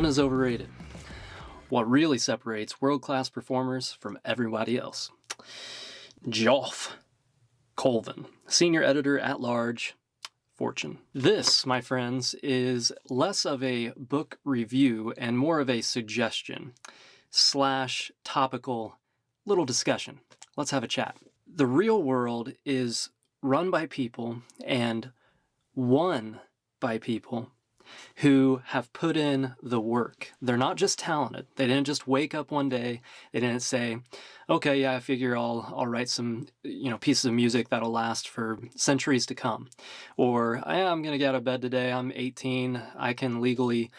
Talent is overrated. What really separates world-class performers from everybody else. Joff Colvin, Senior Editor at Large, Fortune. This, my friends, is less of a book review and more of a suggestion slash topical little discussion. Let's have a chat. The real world is run by people and won by people who have put in the work. They're not just talented. They didn't just wake up one day. They didn't say, okay, yeah, I figure I'll write some, pieces of music that'll last for centuries to come. Or I'm going to get out of bed today. I'm 18. I can legally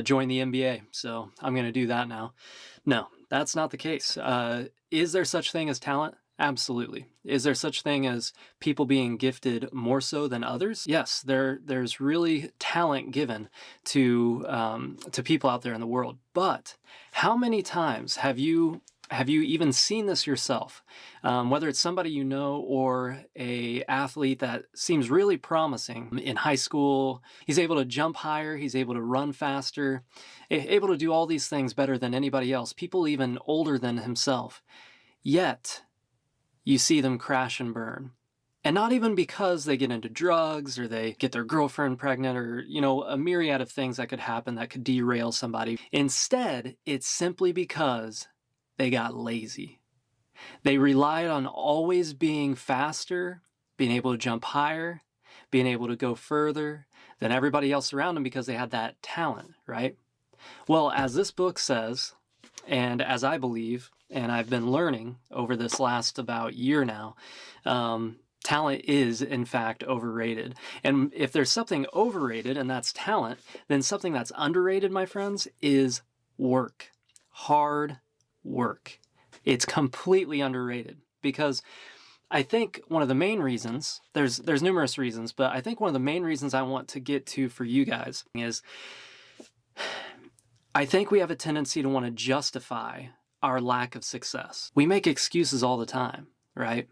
join the NBA. So I'm going to do that now. No, that's not the case. Is there such thing as talent? Absolutely. Is there such thing as people being gifted more so than others? Yes, there's really talent given to people out there in the world. But how many times have you even seen this yourself? Whether it's somebody you know or a athlete that seems really promising in high school, he's able to jump higher, he's able to run faster, able to do all these things better than anybody else, people even older than himself. Yet you see them crash and burn. And not even because they get into drugs or they get their girlfriend pregnant or, a myriad of things that could happen that could derail somebody. Instead, it's simply because they got lazy. They relied on always being faster, being able to jump higher, being able to go further than everybody else around them because they had that talent, right? Well, as this book says, and as I believe, and I've been learning over this last about year now, talent is in fact overrated. And if there's something overrated and that's talent, then something that's underrated, my friends, is work. Hard work. It's completely underrated because I think one of the main reasons, there's numerous reasons, but I think one of the main reasons I want to get to for you guys is I think we have a tendency to want to justify our lack of success. We make excuses all the time, right?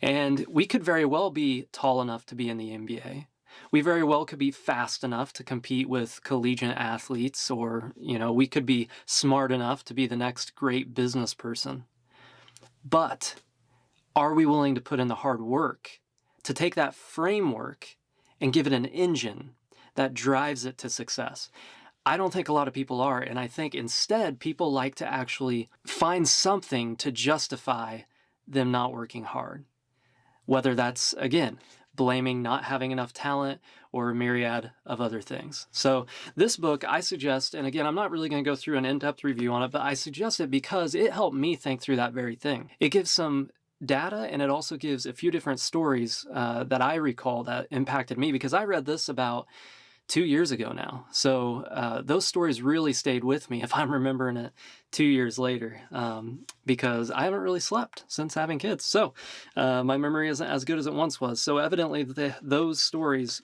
And we could very well be tall enough to be in the NBA. We very well could be fast enough to compete with collegiate athletes, or, we could be smart enough to be the next great business person. But are we willing to put in the hard work to take that framework and give it an engine that drives it to success? I don't think a lot of people are, and I think instead people like to actually find something to justify them not working hard. Whether that's, again, blaming not having enough talent or a myriad of other things. So this book, I suggest, and again, I'm not really going to go through an in-depth review on it, but I suggest it because it helped me think through that very thing. It gives some data, and it also gives a few different stories that I recall that impacted me because I read this about 2 years ago now. So those stories really stayed with me if I'm remembering it 2 years later because I haven't really slept since having kids. So my memory isn't as good as it once was. So evidently those stories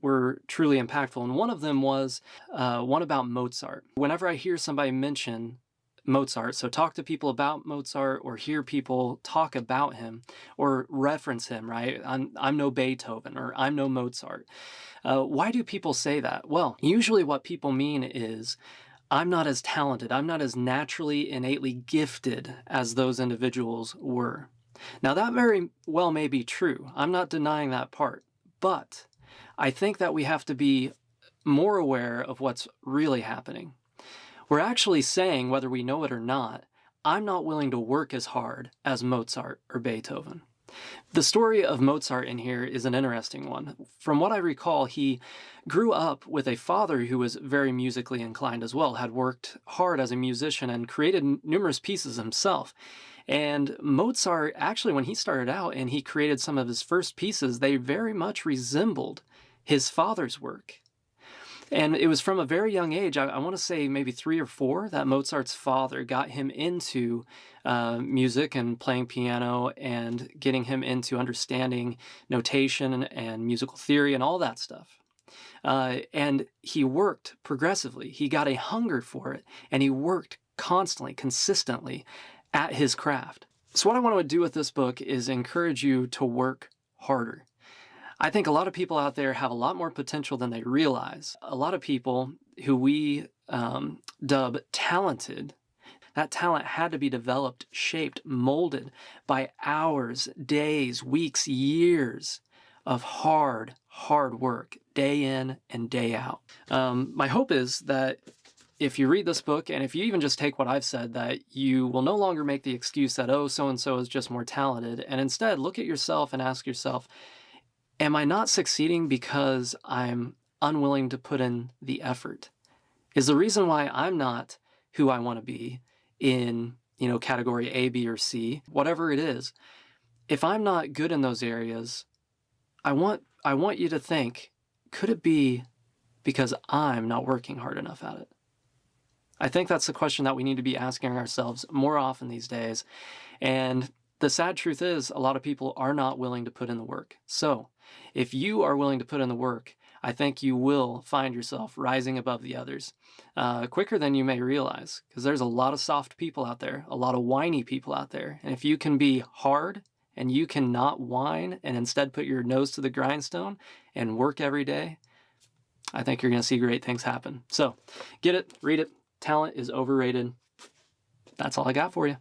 were truly impactful. And one of them was one about Mozart. Whenever I hear somebody mention Mozart, so talk to people about Mozart or hear people talk about him or reference him, right? I'm no Beethoven or I'm no Mozart. Why do people say that? Well, usually what people mean is, I'm not as talented, I'm not as naturally, innately gifted as those individuals were. Now that very well may be true. I'm not denying that part. But I think that we have to be more aware of what's really happening. We're actually saying, whether we know it or not, I'm not willing to work as hard as Mozart or Beethoven. The story of Mozart in here is an interesting one. From what I recall, he grew up with a father who was very musically inclined as well, had worked hard as a musician and created numerous pieces himself. And Mozart, actually, when he started out and he created some of his first pieces, they very much resembled his father's work. And it was from a very young age, I want to say maybe 3 or 4, that Mozart's father got him into music and playing piano and getting him into understanding notation and musical theory and all that stuff. And he worked progressively. He got a hunger for it, and he worked constantly, consistently at his craft. So what I want to do with this book is encourage you to work harder. I think a lot of people out there have a lot more potential than they realize. A lot of people who we dub talented, that talent had to be developed, shaped, molded by hours, days, weeks, years of hard work, day in and day out. My hope is that if you read this book, and if you even just take what I've said, that you will no longer make the excuse that, oh, so-and-so is just more talented, and instead look at yourself and ask yourself, am I not succeeding because I'm unwilling to put in the effort? Is the reason why I'm not who I want to be in, category A, B, or C, whatever it is, if I'm not good in those areas, I want you to think, could it be because I'm not working hard enough at it? I think that's the question that we need to be asking ourselves more often these days. And the sad truth is, a lot of people are not willing to put in the work. So if you are willing to put in the work, I think you will find yourself rising above the others quicker than you may realize, because there's a lot of soft people out there, a lot of whiny people out there. And if you can be hard and you cannot whine and instead put your nose to the grindstone and work every day, I think you're going to see great things happen. So get it, read it. Talent is overrated. That's all I got for you.